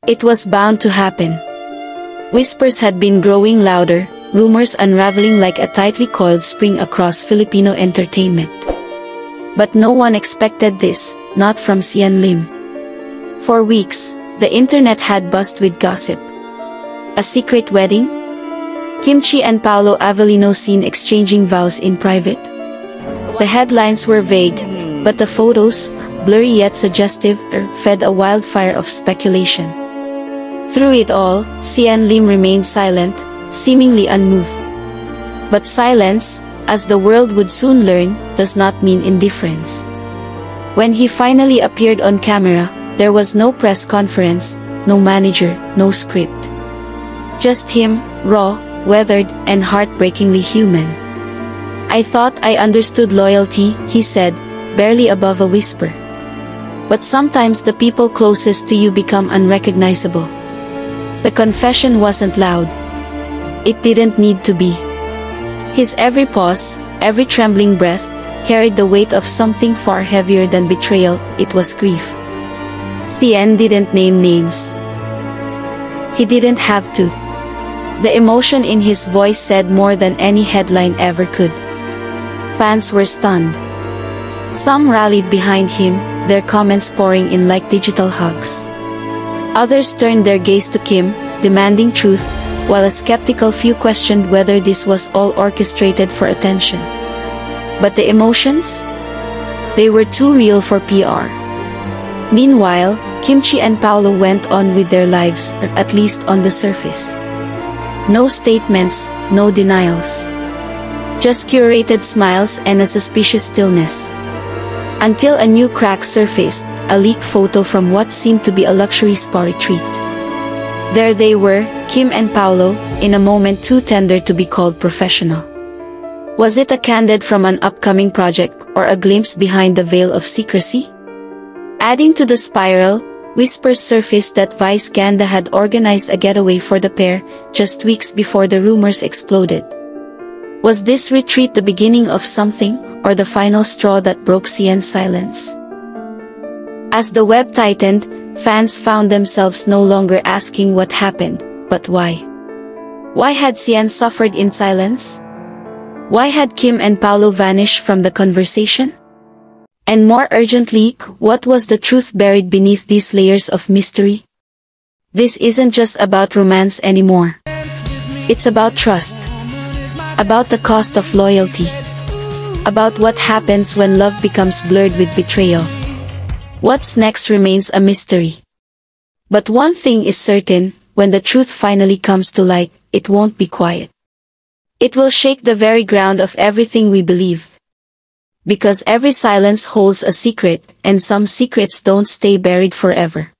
It was bound to happen. Whispers had been growing louder, rumors unraveling like a tightly coiled spring across Filipino entertainment. But no one expected this, not from Xian Lim. For weeks, the internet had buzzed with gossip. A secret wedding? Kimchi and Paulo Avellino seen exchanging vows in private? The headlines were vague, but the photos, blurry yet suggestive, fed a wildfire of speculation. Through it all, Cien Lim remained silent, seemingly unmoved. But silence, as the world would soon learn, does not mean indifference. When he finally appeared on camera, there was no press conference, no manager, no script. Just him, raw, weathered, and heartbreakingly human. "I thought I understood loyalty," he said, barely above a whisper. "But sometimes the people closest to you become unrecognizable." The confession wasn't loud. It didn't need to be. His every pause, every trembling breath, carried the weight of something far heavier than betrayal. It was grief. Cien didn't name names. He didn't have to. The emotion in his voice said more than any headline ever could. Fans were stunned. Some rallied behind him, their comments pouring in like digital hugs. Others turned their gaze to Kim, demanding truth, while a skeptical few questioned whether this was all orchestrated for attention. But the emotions? They were too real for PR. Meanwhile, Kimchi and Paulo went on with their lives, or at least on the surface. No statements, no denials. Just curated smiles and a suspicious stillness. Until a new crack surfaced, a leaked photo from what seemed to be a luxury spa retreat. There they were, Kim and Paulo, in a moment too tender to be called professional. Was it a candid from an upcoming project, or a glimpse behind the veil of secrecy? Adding to the spiral, whispers surfaced that Vice Ganda had organized a getaway for the pair, just weeks before the rumors exploded. Was this retreat the beginning of something, or the final straw that broke Cien's silence? As the web tightened, fans found themselves no longer asking what happened, but why. Why had Cien suffered in silence? Why had Kim and Paulo vanished from the conversation? And more urgently, what was the truth buried beneath these layers of mystery? This isn't just about romance anymore. It's about trust. About the cost of loyalty. About what happens when love becomes blurred with betrayal. What's next remains a mystery. But one thing is certain, when the truth finally comes to light, it won't be quiet. It will shake the very ground of everything we believe. Because every silence holds a secret, and some secrets don't stay buried forever.